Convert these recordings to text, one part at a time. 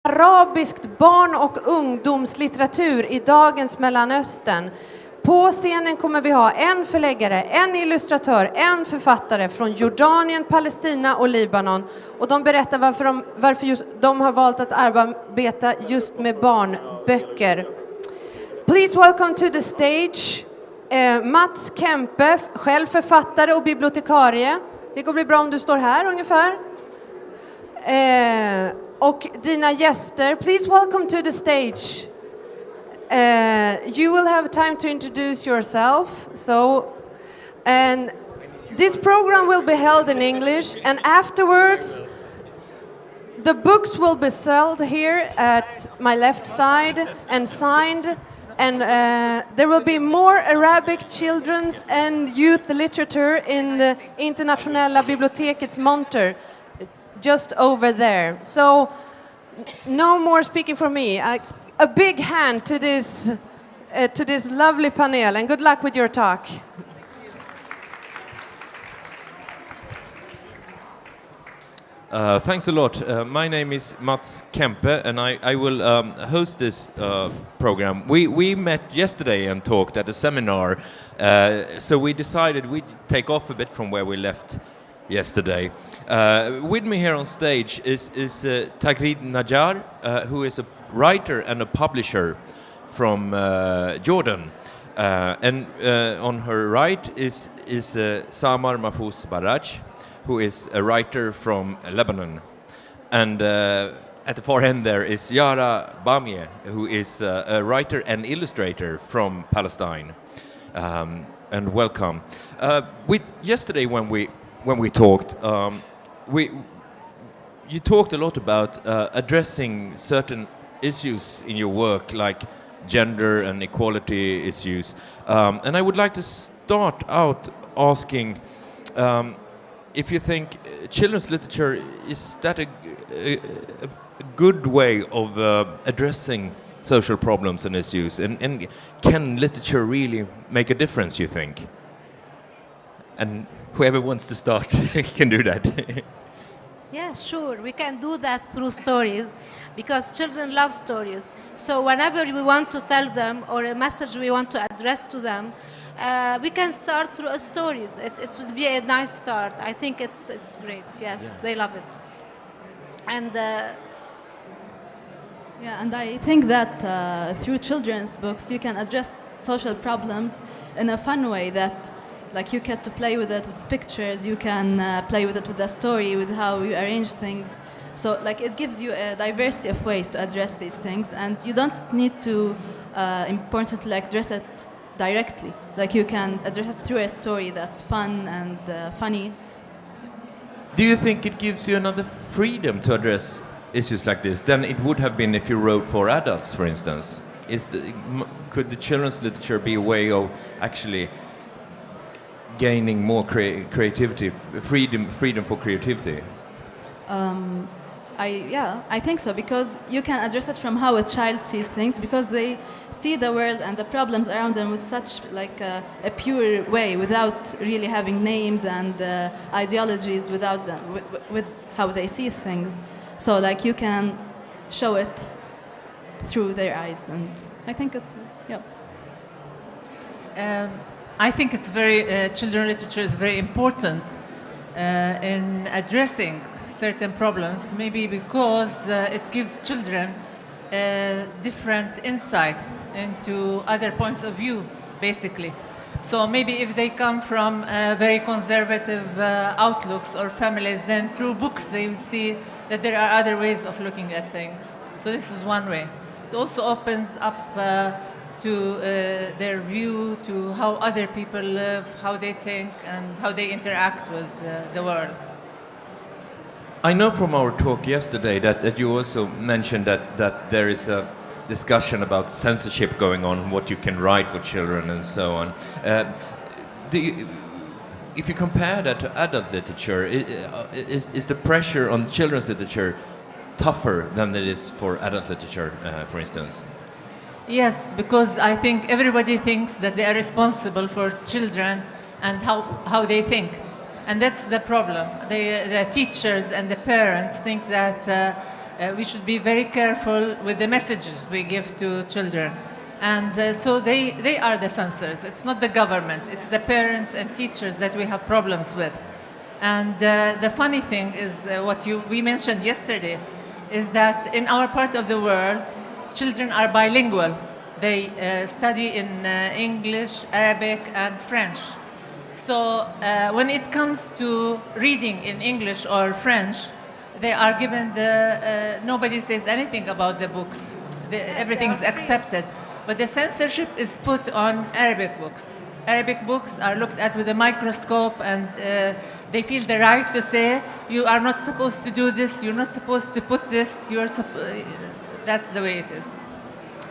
arabiskt barn- och ungdomslitteratur i dagens Mellanöstern. På scenen kommer vi ha en förläggare, en illustratör, en författare från Jordanien, Palestina och Libanon. Och de berättar varför just de har valt att arbeta just med barnböcker. Please welcome to the stage Mats Kempe, själv författare och bibliotekarie. Det går bli bra om du står här ungefär. Och dina gäster, please welcome to the stage. You will have time to introduce yourself. And this program will be held in English, and afterwards the books will be sold here at my left side and signed. And there will be more Arabic children's and youth literature in the Internationella Bibliotekets monter, just over there. So, no more speaking for me. A big hand to this lovely panel, and good luck with your talk. Thanks a lot. My name is Mats Kempe, and I will host this program. We met yesterday and talked at a seminar, so we decided we'd take off a bit from where we left yesterday. With me here on stage is Taghreed Najjar, who is a writer and a publisher from Jordan. And on her right is Samar Mahfouz Barraj, who is a writer from Lebanon. And at the far end there is Yara Bamieh, who is a writer and illustrator from Palestine. And welcome. Yesterday when we talked, you talked a lot about addressing certain issues in your work, like gender and equality issues. And I would like to start out asking if you think children's literature, is that a good way of addressing social problems and issues? And can literature really make a difference, you think? And whoever wants to start can do that. Yeah, sure. We can do that through stories because children love stories. So whenever we want to tell them or a message we want to address to them, we can start through stories. It would be a nice start. I think it's great. Yes, yeah. They love it. And and I think that through children's books you can address social problems in a fun way that, like, you get to play with it with pictures, you can play with it with a story, with how you arrange things. So, like, it gives you a diversity of ways to address these things, and you don't need to importantly address it directly. Like, you can address it through a story that's fun and funny. Do you think it gives you another freedom to address issues like this than it would have been if you wrote for adults, for instance? Could the children's literature be a way of actually gaining more creativity, freedom for creativity? I think so, because you can address it from how a child sees things, because they see the world and the problems around them with such a pure way, without really having names and ideologies, without them, with how they see things. So, like, you can show it through their eyes, and I think I think it's children's literature is very important in addressing certain problems, maybe because it gives children different insight into other points of view, basically. So maybe if they come from very conservative outlooks or families, then through books they will see that there are other ways of looking at things. So this is one way. It also opens up to their view, to how other people live, how they think, and how they interact with the world. I know from our talk yesterday that you also mentioned that there is a discussion about censorship going on, what you can write for children and so on. If you compare that to adult literature, is the pressure on children's literature tougher than it is for adult literature, for instance? Yes, because I think everybody thinks that they are responsible for children and how they think. And that's the problem. The teachers and the parents think that We should be very careful with the messages we give to children. And so they are the censors. It's not the government. It's the parents and teachers that we have problems with. And the funny thing is we mentioned yesterday is that in our part of the world, children are bilingual. They study in English, Arabic, and French. So when it comes to reading in English or French, they are given nobody says anything about the books. Everything's accepted. But the censorship is put on Arabic books. Arabic books are looked at with a microscope, and they feel the right to say, you are not supposed to do this, you're not supposed to put this, that's the way it is.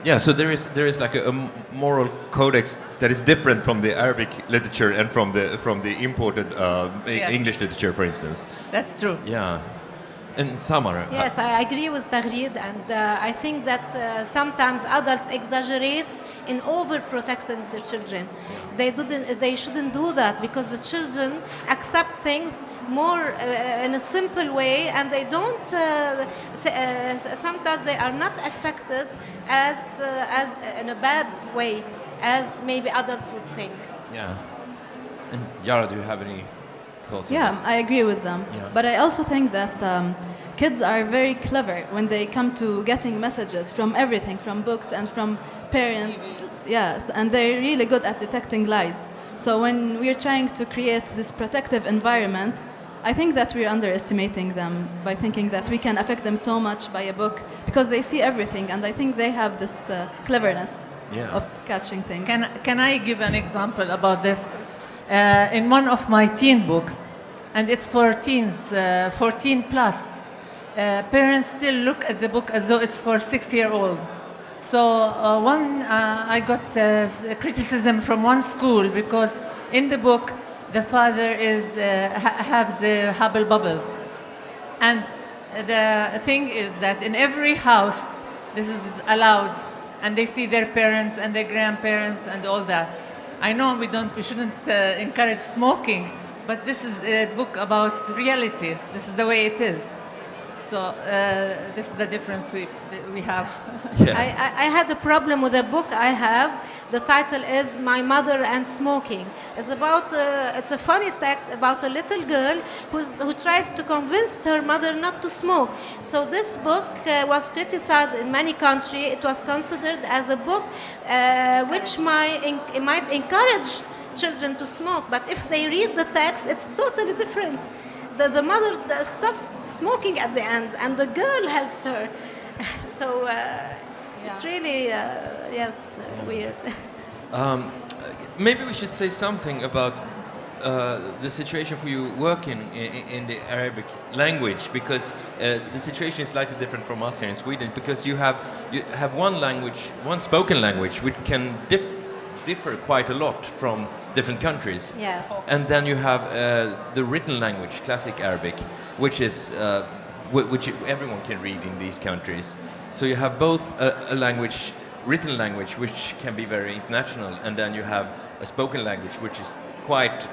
Yeah, so there is like a moral codex that is different from the Arabic literature and from the imported Yes. English literature, for instance. That's true. Yeah. And Samar. Yes, I agree with Taghreed, and I think that sometimes adults exaggerate in overprotecting their children. They shouldn't do that, because the children accept things more in a simple way, and they don't. Sometimes they are not affected as in a bad way, as maybe adults would think. Yeah. And Yara, do you have any thoughts on Yeah, this? I agree with them. Yeah. But I also think that kids are very clever when they come to getting messages from everything, from books and from parents. Yes, and they're really good at detecting lies. So when we're trying to create this protective environment, I think that we're underestimating them by thinking that we can affect them so much by a book, because they see everything, and I think they have this cleverness Yeah. of catching things. Can I give an example about this? In one of my teen books, and it's for teens, 14 plus, parents still look at the book as though it's for 6-year-old. So I got criticism from one school because in the book the father has a hubble bubble, and the thing is that in every house this is allowed, and they see their parents and their grandparents and all that. I know we shouldn't encourage smoking, but this is a book about reality. This is the way it is. So this is the difference we have. Yeah. I had a problem with a book I have. The title is My Mother and Smoking. It's a funny text about a little girl who tries to convince her mother not to smoke. So this book was criticized in many countries. It was considered as a book which might encourage children to smoke. But if they read the text, it's totally different. The mother stops smoking at the end, and the girl helps her. So it's really, weird. Maybe we should say something about the situation for you working in the Arabic language, because the situation is slightly different from us here in Sweden, because you have one language, one spoken language, which can differ quite a lot from different countries. Yes. And then you have the written language, classic Arabic, which is which everyone can read in these countries. So you have both a language, written language, which can be very international, and then you have a spoken language, which is quite,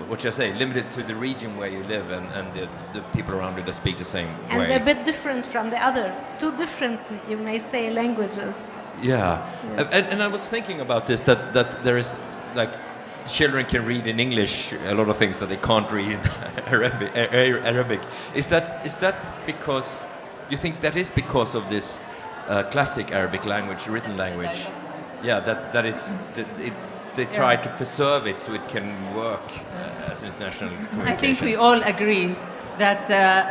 what should I say, limited to the region where you live, and the people around you that speak the same way. And they're a bit different from the other. Two different, you may say, languages. Yeah, and I was thinking about this, that there is, like, children can read in English a lot of things that they can't read in Arabic. Is that because you think that is because of this classic Arabic language, written language? Yeah, they try to preserve it so it can work as international communication. I think we all agree that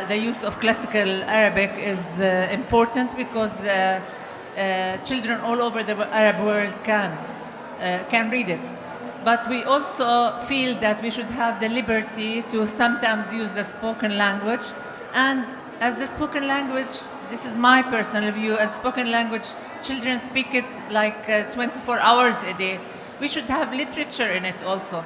the use of classical Arabic is important because children all over the Arab world can read it. But we also feel that we should have the liberty to sometimes use the spoken language. And as the spoken language, this is my personal view, as spoken language, children speak it like 24 hours a day. We should have literature in it also.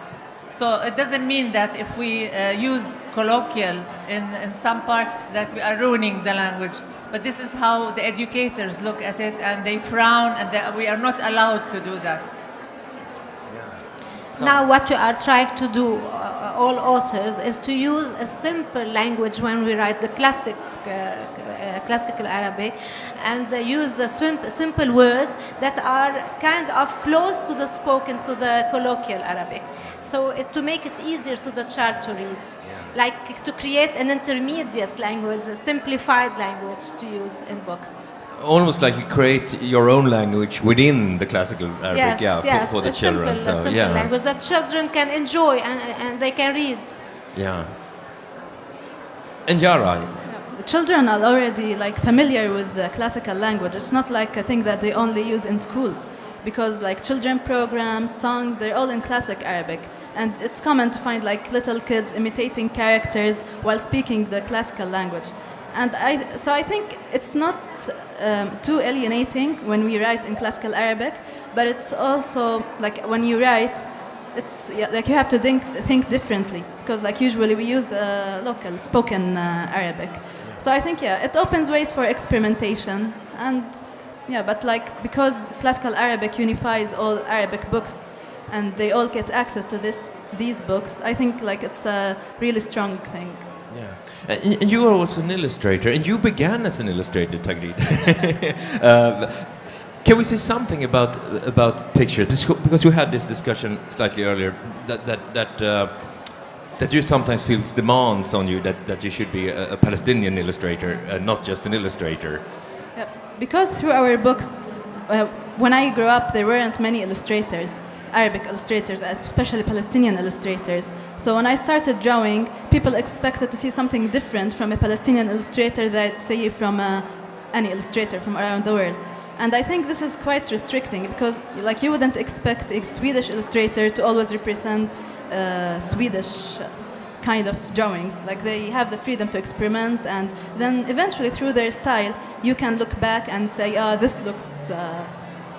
So it doesn't mean that if we use colloquial in some parts that we are ruining the language. But this is how the educators look at it, and they frown, and we are not allowed to do that. Now what you are trying to do all authors is to use a simple language when we write the classical Arabic, and use the simple words that are kind of close to the spoken, to the colloquial Arabic. So to make it easier to the child to read, like to create an intermediate language, a simplified language to use in books. Almost like you create your own language within the classical Arabic, for the children. A simple language that children can enjoy and they can read. Yeah. And Yara, The children are already like familiar with the classical language. It's not like a thing that they only use in schools, because like children programs, songs, they're all in classic Arabic. And it's common to find like little kids imitating characters while speaking the classical language. And I think it's not too alienating when we write in classical Arabic, but it's also like when you write, it's like you have to think differently, because like usually we use the local spoken Arabic. So I think it opens ways for experimentation, and but like because classical Arabic unifies all Arabic books, and they all get access to these books, I think like it's a really strong thing. Yeah, and you are also an illustrator, and you began as an illustrator, Taghreed. Can we say something about pictures? Because we had this discussion slightly earlier that you sometimes feel demands on you that you should be a Palestinian illustrator, not just an illustrator. Yeah, because through our books, when I grew up, there weren't many illustrators. Arabic illustrators, especially Palestinian illustrators. So when I started drawing, people expected to see something different from a Palestinian illustrator that say from any illustrator from around the world. And I think this is quite restricting, because like you wouldn't expect a Swedish illustrator to always represent Swedish kind of drawings. Like they have the freedom to experiment, and then eventually through their style, you can look back and say, this looks,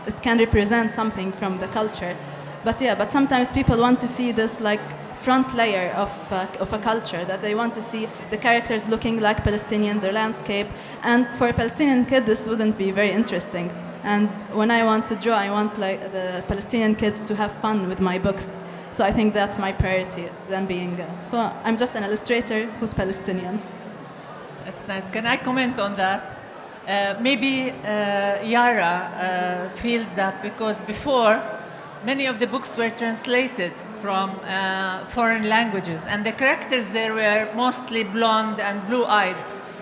it can represent something from the culture. But sometimes people want to see this like front layer of a culture, that they want to see the characters looking like Palestinian, their landscape. And for a Palestinian kid, this wouldn't be very interesting. And when I want to draw, I want like the Palestinian kids to have fun with my books. So I think that's my priority than being. So I'm just an illustrator who's Palestinian. That's nice. Can I comment on that? Maybe Yara feels that because before, many of the books were translated from foreign languages, and the characters there were mostly blonde and blue-eyed.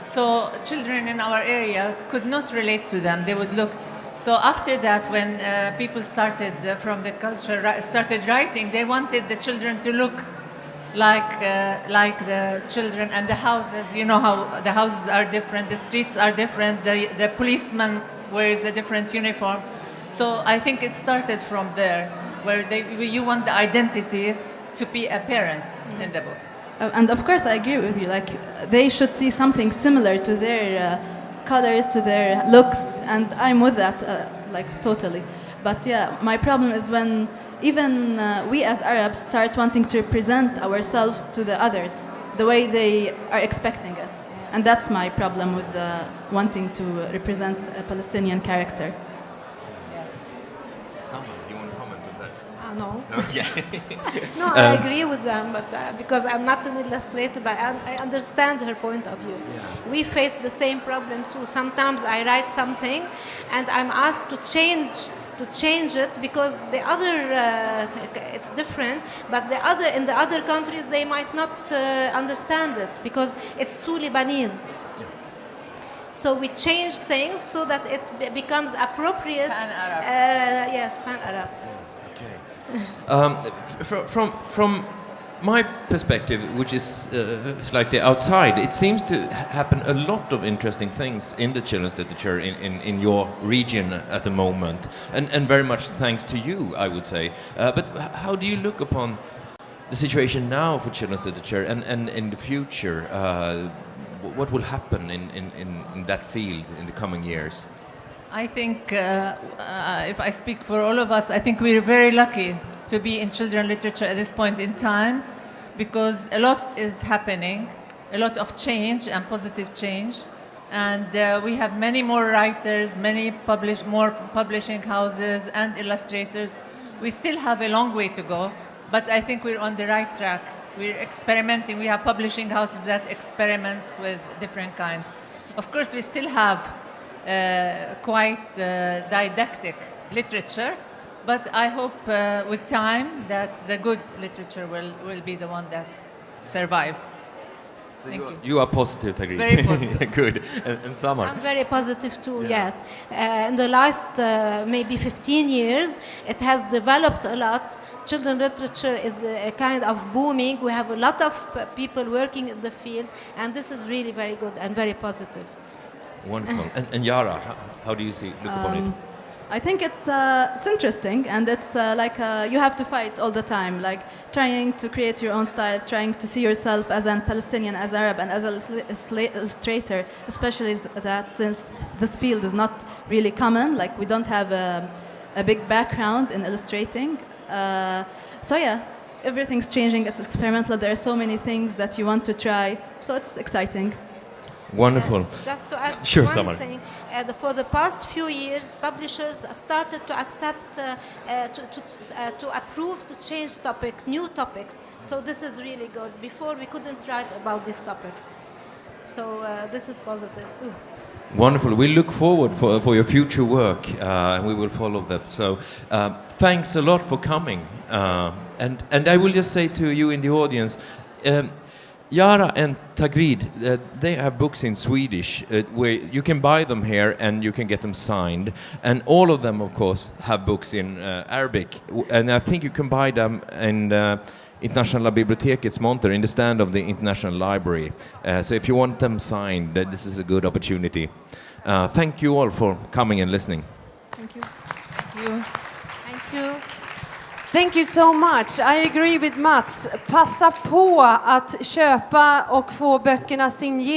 So children in our area could not relate to them. They would look. So after that, when people started from the culture started writing, they wanted the children to look like the children, and the houses. You know how the houses are different, the streets are different, the policeman wears a different uniform. So I think it started from there, where you want the identity to be apparent in the book. And of course, I agree with you. Like they should see something similar to their colors, to their looks, and I'm with that, like totally. But my problem is when even we as Arabs start wanting to represent ourselves to the others the way they are expecting it, and that's my problem with wanting to represent a Palestinian character. Samar, do you want to comment on that? No. Yeah. No, I agree with them, but because I'm not an illustrator, but I understand her point of view. Yeah. We face the same problem too. Sometimes I write something, and I'm asked to change it because the other it's different, but in the other countries they might not understand it because it's too Lebanese. Yeah. So we change things so that it becomes appropriate. Pan-Arab. Yes, Pan-Arab. Okay. From my perspective, which is slightly outside, it seems to happen a lot of interesting things in the children's literature in your region at the moment, and very much thanks to you, I would say. But how do you look upon the situation now for children's literature, and in the future? What will happen in that field in the coming years? I think, if I speak for all of us, I think we're very lucky to be in children's literature at this point in time, because a lot is happening, a lot of change and positive change, and we have many more writers, more publishing houses and illustrators. We still have a long way to go, but I think we're on the right track. We're experimenting. We have publishing houses that experiment with different kinds. Of course, we still have quite didactic literature, but I hope with time that the good literature will be the one that survives. So Thank you. you are positive, Taghreed. Very positive. Good. And Samar? I'm very positive too, yes. In the last maybe 15 years, it has developed a lot. Children literature is a kind of booming. We have a lot of people working in the field, and this is really very good and very positive. Wonderful. And Yara, how do you look upon it? I think it's interesting, and it's you have to fight all the time, like trying to create your own style, trying to see yourself as an Palestinian, as Arab, and as an illustrator, especially that since this field is not really common, like we don't have a big background in illustrating. So yeah, everything's changing, it's experimental, there are so many things that you want to try, so it's exciting. Wonderful. Just to add Sure, one Samar. thing, for the past few years, publishers started to accept, to approve to change new topics. So this is really good. Before we couldn't write about these topics. So this is positive too. Wonderful. We look forward for your future work, and we will follow that. So thanks a lot for coming. And I will just say to you in the audience, Yara and Taghreed, they have books in Swedish where you can buy them here and you can get them signed. And all of them, of course, have books in Arabic. And I think you can buy them in Internationella Bibliotekets monter, in the stand of the International Library. So if you want them signed, this is a good opportunity. Thank you all for coming and listening. Thank you. Thank you. Thank you. Thank you so much. I agree with Mats. Passa på att köpa och få böckerna signerade.